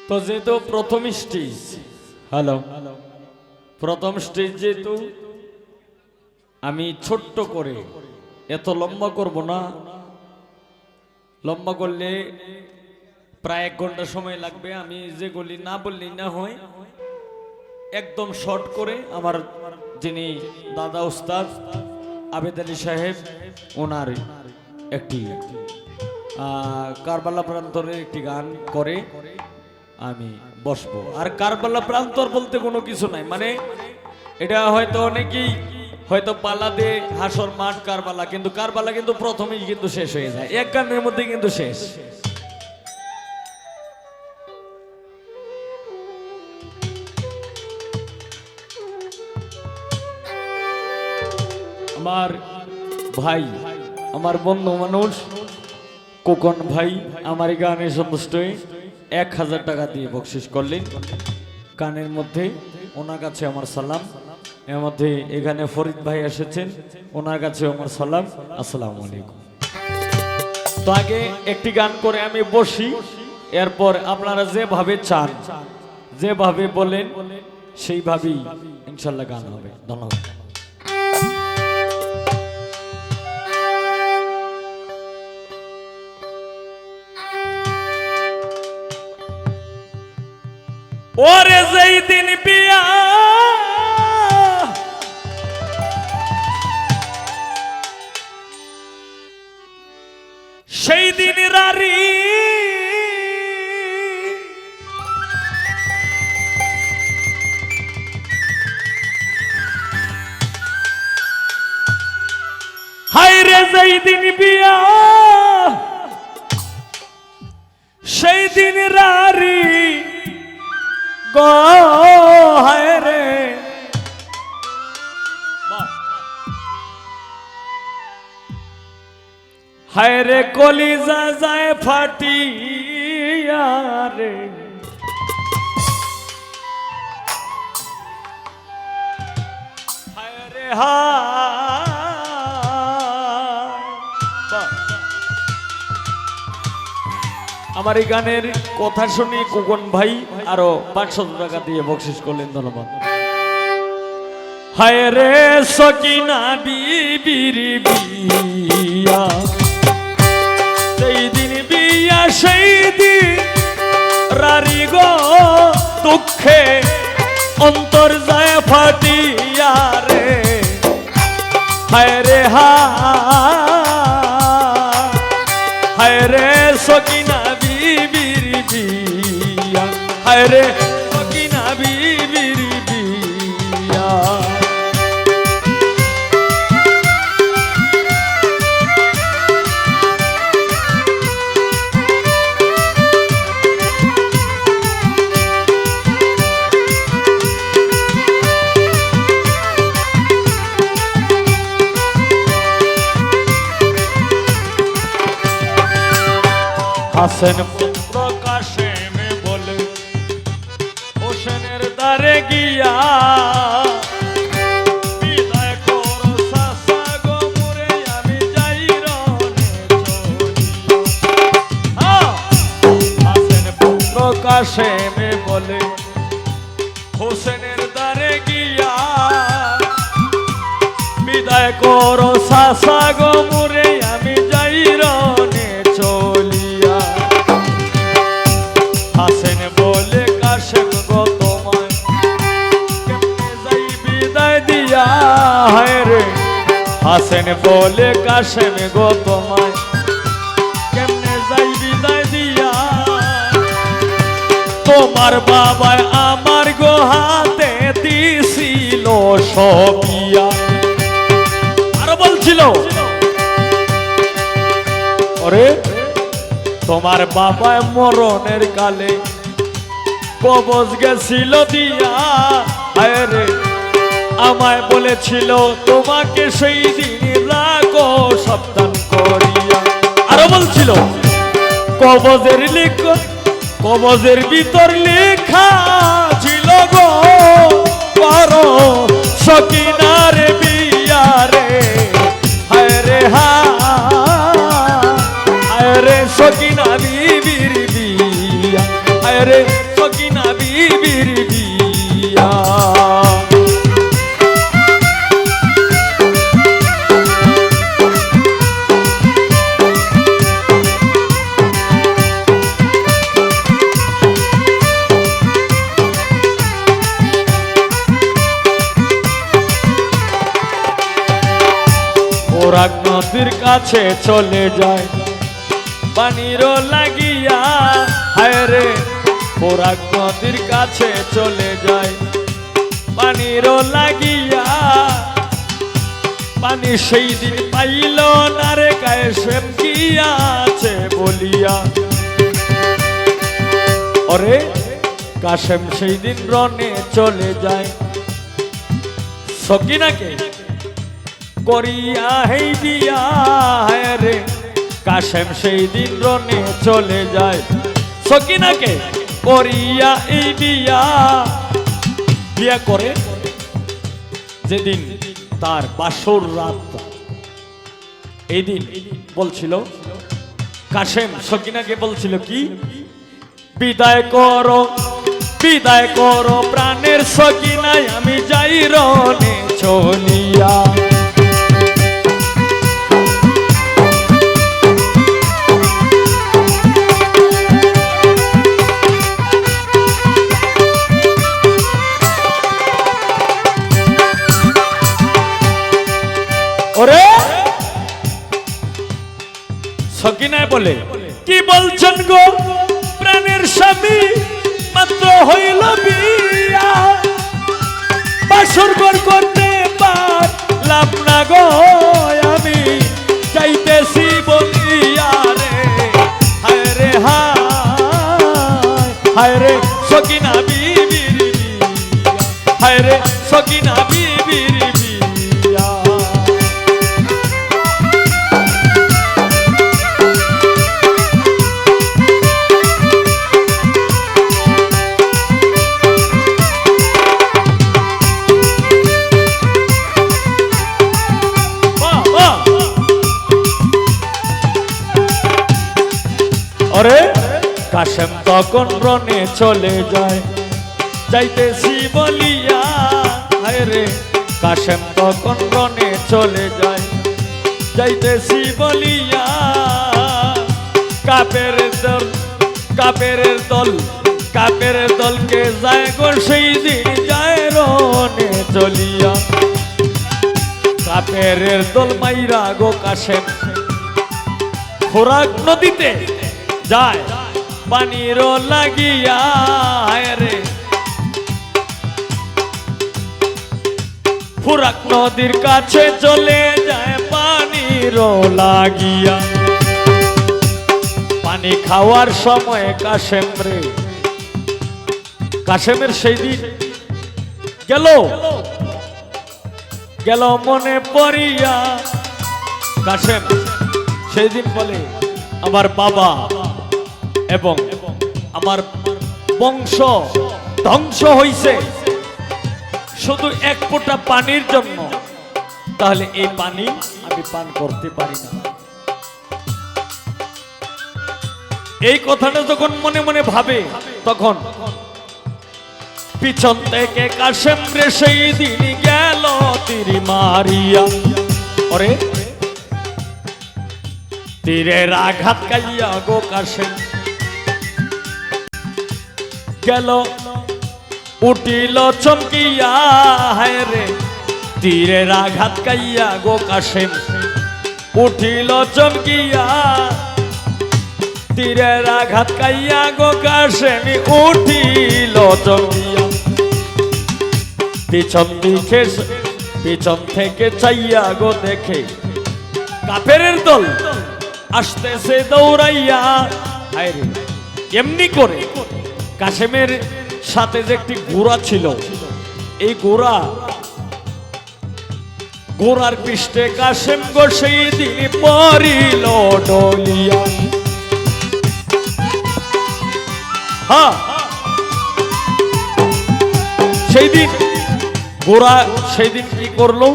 তো যেহেতু প্রথম স্টেজ, হ্যালো, প্রথম স্টেজ যেহেতু আমি ছোট্ট করে, এত লম্বা করব না, লম্বা করলে প্রায় 1 ঘন্টা সময় লাগবে। আমি যেগুলি না বললেই না হয়, একদম শর্ট করে আমার যিনি দাদা উস্তাদ আবেদ আলী সাহেব, ওনার একটি কারবালা প্রান্তরের একটি গান করে আমি বসবো। আর কারবালা প্রান্তর বলতে কোনো কিছু নাই, মানে এটা হয়তো অনেকেই হয়তো পালা দে হাসর মাঠ কারবালা, কিন্তু কারবালা কিন্তু প্রথমেই কিন্তু শেষ হয়ে যায়, এক গানের মধ্যে কিন্তু শেষ। আমার ভাই, আমার বন্ধু মানুষ কোকন ভাই আমার এই গানে সন্তুষ্ট হয়ে 1000 টাকা দিয়ে বকশিস করলেন গানের মধ্যে। ওনার কাছে আমার সালাম। এর মধ্যে এখানে ফরিদ ভাই এসেছেন, ওনার কাছে আমার সালাম, আসসালামু আলাইকুম। তো আগে একটি গান করে আমি বসি, এরপর আপনারা যেভাবে চান, যেভাবে বলেন সেইভাবেই ইনশাল্লাহ গান হবে। ধন্যবাদ। ওরে যেই দিন বিয়া সেই দিন রারি, হায় রে যেই দিন বিয়া সেই দিন রারি গো, হায় রে হায় রে কলিজা যায় ফাটিয়া রে, হায় রে আমার এই গানের কথা শুনি কুকন ভাই আরো 500 টাকা দিয়ে বকশিস করলেন। ধন্যবাদ। হায় রে সকিনা বিবির বিয়া, সেই দিন বিয়া সেই দিন রারি গো, দুঃখে অন্তর যায় ফাটিয়া রে, হায় রে হায় রে সকিনা বিবির বিয়া, হায় রে সকিনা বিবির বিয়া। হাসেন পুত্র কাশেম বলে হোসেনের দ্বারে গিয়া, বিদায় করো চাচা গো মোরে, আমি যাই রনে চলিয়া। হাসেন পুত্র কাশেম বলে হোসেনের দ্বারে গিয়া, বিদায় করো চাচা গো মোরে, আমি যাই রনে চলিয়া। হাসেন বলে কাশেম গো তোমায় কেমনে যাই বিদায় দিয়া, হায় রে হাসেন বলে কাশেম গো তোমায় কেমনে যাই বিদায় দিয়া, তোমার বাবায় আমার গো হাতে দিছিল সবিয়া। আরো বলছিল ওরে তোমার বাবা মরণের কালে কবজ গেছিল দিয়া, হায় রে আমায় বলেছিল তোমাকে সেই দিন রাখো সাবধান করিয়া। আরো বলছিল কবজের লেখা, কবজের ভিতর লেখা ছিল গো, করো সকিনার বিয়া রে, হায় রে হায় রে সকিনা বিবির বিয়া, হায় রে বিবির বিয়া। বরাক নদীর কাছে চলে যায় পানির লাগিয়া, হায় রে বরাক নদীর কাছে চলে যায় পানির লাগিয়া। পানি সেই দিন পাইল না রে কাশেম কি আছে বলিয়া। ওরে কাশেম সেই দিন রনে চলে যায় সকিনাকে করিয়া হেই বিয়া, হায় রে কাশেম সেই দিন রনে চলে যায় সকিনাকে করিয়া এই বিয়া। বিয়া করে যেদিন তার বাসর রাত, এই দিন বলছিল কাশেম সকিনাকে বলছিল কি, বিদায় করো প্রাণের সকিনায় আমি যাই রনে চলিয়া। ওরে সকিনায় বলে কি বলছেন গো প্রাণের স্বামী, মাত্র হইল বিয়া, বাসর ঘর করতে পারলাম না গো আমি, চাইতেছি বলিয়া রে। হায় রে হায় রে সকিনা বিবির বিয়া, হায় রে সকিনা বিবির বিয়া। ওরে কাশেম তখন রনে চলে যায় যাইতেছি বলিয়া, হায় রে কাশেম তখন রনে চলে যায় যাইতেছি বলিয়া। কাপের দলকে যায় গো সেই দিন যায় রনে চলিয়া। কাপের দল মাইরা গো কাশেম ফোরাক নদীতে যায় পানির লাগিয়া, হায় রে ফোরাক নদীর কাছে চলে যায় পানির লাগিয়া। পানি খাওয়ার সময় কাশেমের সেই দিন গেল মনে পড়িয়া। কাশেম সেই দিন বলে আমার বাবা এবং আমার বংশ ধ্বংস হইছে শুধু এক ফোঁটা পানির জন্য, তাহলে এই পানি আমি পান করতে পারি না। এই কথাটা যখন মনে মনে ভাবে তখন পিছন থেকে কাশেম রে সেই দিন গেল তীর মারিয়া। ওরে তীরের আঘাত খাইয়া গো কাশেম গেল উঠিল চমকিয়া, হায় রে তীরের আঘাত খাইয়া গো কাশেম উঠিল চমকিয়া। তীরের আঘাত খাইয়া গো কাশেম উঠিল চমকিয়া। পিছন থেকে চাইয়া গো দেখে কাফের দল আসতেছে দৌড়াইয়া, হায় রে এমনি করে কাশেমের সাথে যে একটি ঘোড়া ছিল, এই ঘোড়ার পৃষ্ঠে কাশেম গো সেই দিন পড়িল ডলিয়া। হ্যাঁ সেই দিন ঘোড়া সেই দিন কি করলো,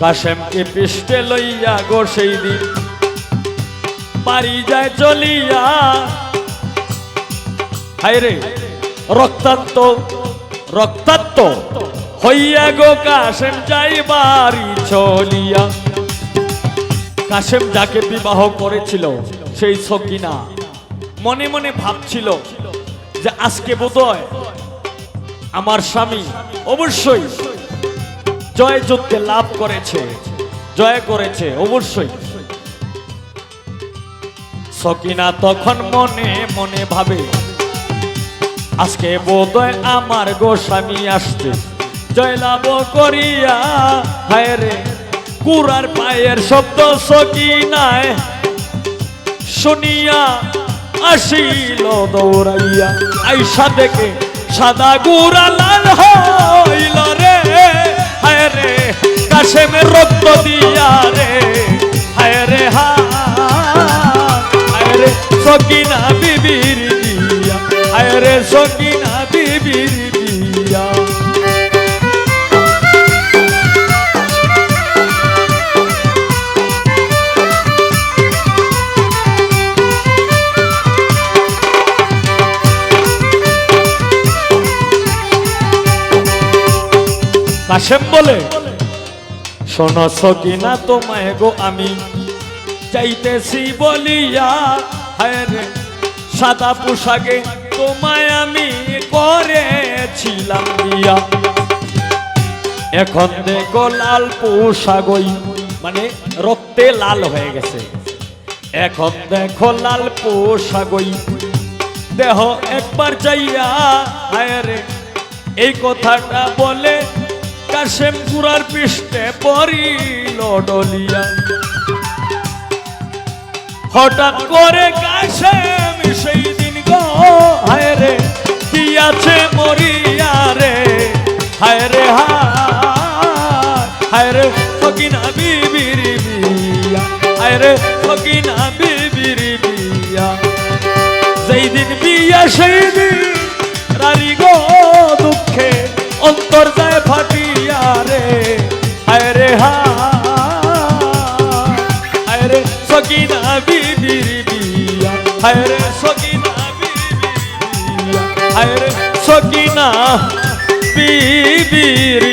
কাশেমকে পৃষ্ঠে লইয়া গো সেই দিন বাড়ি যায় চলিয়া। হায় রে রক্তান্ত রক্তাক্ত হইয়া গো কাশেম যাই বাড়ি চলিয়া। কাশেম যাকে বিবাহ করেছিল সেই সকিনা মনে মনে ভাবছিল যে আজকে বোধহয় আমার স্বামী অবশ্যই জয় যুদ্ধে লাভ করেছে, জয় করেছে অবশ্যই। সকিনা তখন মনে মনে ভাবে আজকে বোধহয় আমার গো স্বামী আসছে জয়লাভ করিয়া। হায় রে কুরার পায়ের শব্দ সকিনায় শুনিয়া আসিল দৌড়াইয়া। আইসা দেখে সাদা গুড়া লাল হইল রে। হায় রে কাশেমের রক্ত দিয়া রে। হায় রে হায় রে সকিনা বিবির দিয়া। হায় রে সকিনা বিবির দিয়া। কাশেম বলে শোনো সকিনা তোমায় গো আমি চাইতেছি বলিয়া। হায় রে সাদা পোশাকে তোমায় আমি করেছিলাম বিয়া। এখন দেখো লাল পোশাকই মানে রক্তে লাল হয়ে গেছে। এখন দেখো লাল পোশাকই দেহ একবার যাইয়া। হায় রে এই কথাটা বলে কাশেম গুড়ার পৃষ্ঠে পড়িল ডলিয়া। হঠাৎ করে কাশেম সেই দিন গো হায় রে দিয়াছে মরিয়া রে। হায় রে হায় রে সকিনা বিবির বিয়া। হায় রে সকিনা বিবির বিয়া। যেই দিন বিয়া সেই দিন রানী গো দুঃখে অন্তর যায় ফাটিয়া রে। হায় রে হায় রে সকিনা বিবির বিয়া। হায় রে সকিনা বিবির বিয়া। হায় রে সকিনা বিবির